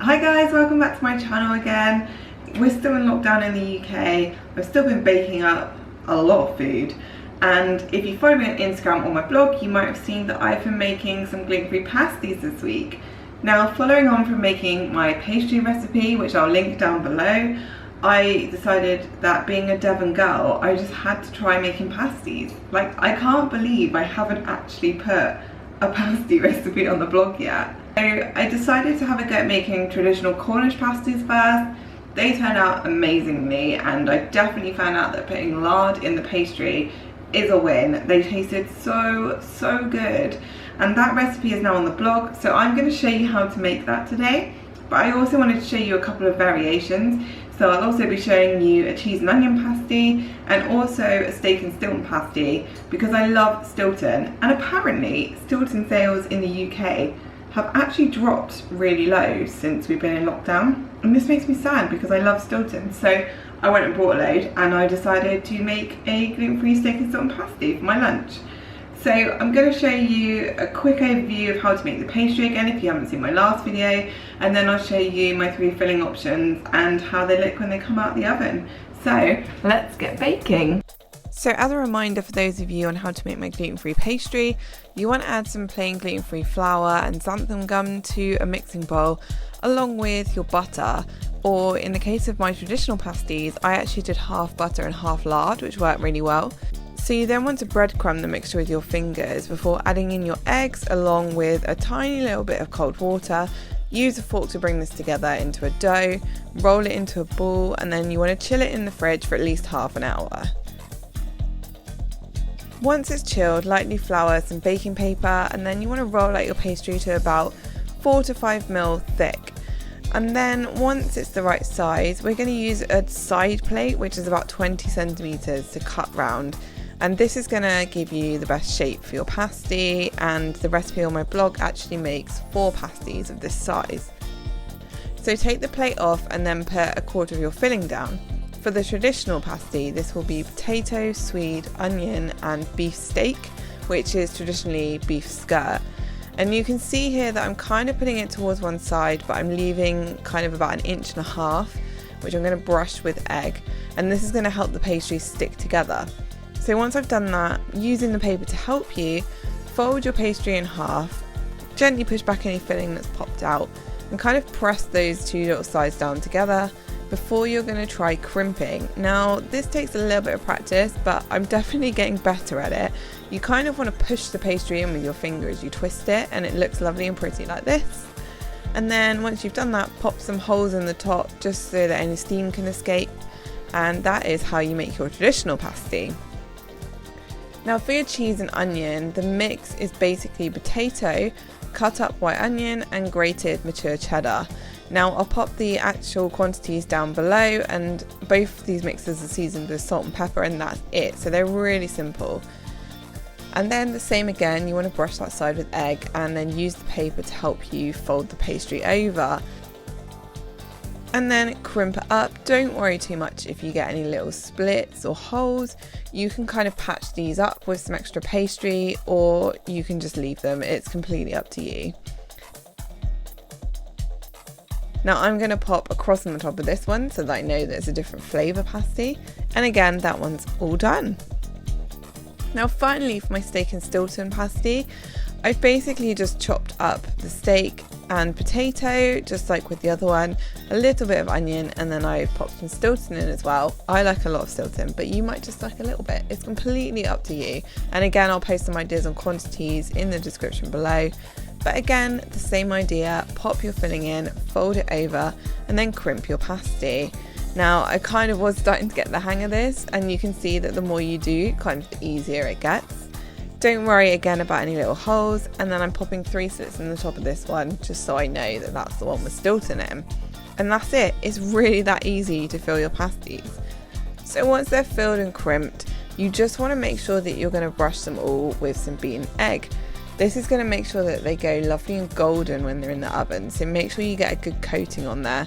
Hi guys, welcome back to my channel again. We're still in lockdown in the UK. I've still been baking up a lot of food, and if you follow me on Instagram or my blog, you might have seen that I've been making some gluten-free pasties this week. Now, following on from making my pastry recipe, which I'll link down below, I decided that being a Devon girl, I just had to try making pasties. Like, I can't believe I haven't actually put a pasty recipe on the blog yet. So I decided to have a go at making traditional Cornish pasties first. They turned out amazingly, and I definitely found out that putting lard in the pastry is a win. They tasted so good, and that recipe is now on the blog, so I'm going to show you how to make that today. But I also wanted to show you a couple of variations, so I'll also be showing you a cheese and onion pasty and also a steak and stilton pasty, because I love stilton, and apparently stilton sales in the UK have actually dropped really low since we've been in lockdown, and this makes me sad because I love stilton. So I went and bought a load, and I decided to make a gluten-free steak and stilton pasty for my lunch. So I'm going to show you a quick overview of how to make the pastry again if you haven't seen my last video, and then I'll show you my 3 filling options and how they look when they come out of the oven. So let's get baking. So as a reminder for those of you on how to make my gluten-free pastry, you want to add some plain gluten-free flour and xanthan gum to a mixing bowl along with your butter, or in the case of my traditional pasties, I actually did half butter and half lard, which worked really well. So you then want to breadcrumb the mixture with your fingers before adding in your eggs along with a tiny little bit of cold water. Use a fork to bring this together into a dough, roll it into a ball, and then you want to chill it in the fridge for at least half an hour. Once it's chilled, lightly flour some baking paper, and then you want to roll out your pastry to about 4 to 5 ml thick. And then once it's the right size, we're going to use a side plate, which is about 20 centimeters, to cut round. And this is going to give you the best shape for your pasty, and the recipe on my blog actually makes 4 pasties of this size. So take the plate off and then put a quarter of your filling down. For the traditional pasty, this will be potato, swede, onion and beef steak, which is traditionally beef skirt. And you can see here that I'm kind of putting it towards one side, but I'm leaving kind of about 1.5 inches, which I'm going to brush with egg, and this is going to help the pastry stick together. So once I've done that, using the paper to help you, fold your pastry in half, gently push back any filling that's popped out, and kind of press those 2 little sides down together before you're going to try crimping. Now, this takes a little bit of practice, but I'm definitely getting better at it. You kind of want to push the pastry in with your finger as you twist it, and it looks lovely and pretty like this. And then once you've done that, pop some holes in the top just so that any steam can escape, and that is how you make your traditional pasty. Now for your cheese and onion, the mix is basically potato, cut up white onion and grated mature cheddar. Now I'll pop the actual quantities down below, and both these mixes are seasoned with salt and pepper, and that's it. So they're really simple. And then the same again, you want to brush that side with egg and then use the paper to help you fold the pastry over. And then crimp it up. Don't worry too much if you get any little splits or holes. You can kind of patch these up with some extra pastry, or you can just leave them. It's completely up to you. Now I'm going to pop a cross on the top of this one so that I know that it's a different flavour pasty. And again, that one's all done. Now finally, for my steak and stilton pasty, I've basically just chopped up the steak and potato, just like with the other one, a little bit of onion, and then I've popped some stilton in as well. I like a lot of stilton, but you might just like a little bit. It's completely up to you. And again, I'll post some ideas on quantities in the description below. But again, the same idea, pop your filling in, fold it over, and then crimp your pasty. Now, I kind of was starting to get the hang of this, and you can see that the more you do, kind of the easier it gets. Don't worry again about any little holes, and then I'm popping 3 slits in the top of this one, just so I know that that's the one with stilton in. And that's it. It's really that easy to fill your pasties. So once they're filled and crimped, you just want to make sure that you're going to brush them all with some beaten egg. This is going to make sure that they go lovely and golden when they're in the oven, so make sure you get a good coating on there.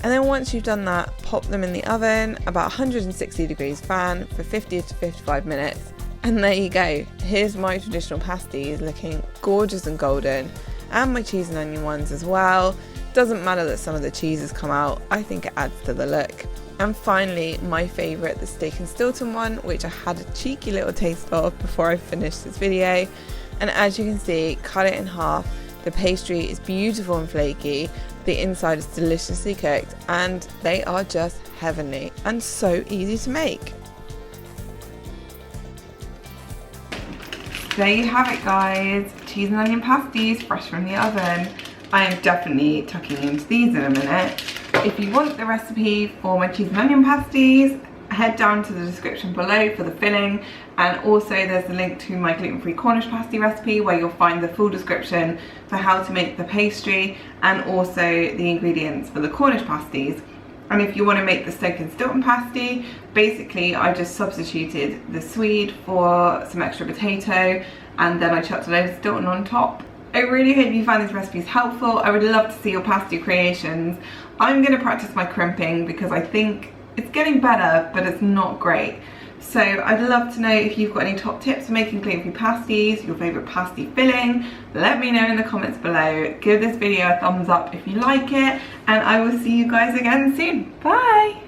And then once you've done that, pop them in the oven, about 160 degrees fan for 50 to 55 minutes. And there you go. Here's my traditional pasties looking gorgeous and golden, and my cheese and onion ones as well. Doesn't matter that some of the cheese has come out, I think it adds to the look. And finally, my favourite, the steak and stilton one, which I had a cheeky little taste of before I finished this video. And as you can see, cut it in half. The pastry is beautiful and flaky, the inside is deliciously cooked, and they are just heavenly and so easy to make. There you have it guys, cheese and onion pasties fresh from the oven. I am definitely tucking into these in a minute. If you want the recipe for my cheese and onion pasties, head down to the description below for the filling, and also there's a link to my gluten-free Cornish pasty recipe where you'll find the full description for how to make the pastry and also the ingredients for the Cornish pasties. And if you want to make the steak and stilton pasty, basically I just substituted the swede for some extra potato and then I chucked a load of stilton on top. I really hope you find these recipes helpful. I would love to see your pasty creations. I'm going to practice my crimping because I think it's getting better, but it's not great. So I'd love to know if you've got any top tips for making gluten-free pasties, your favourite pasty filling. Let me know in the comments below. Give this video a thumbs up if you like it, and I will see you guys again soon. Bye!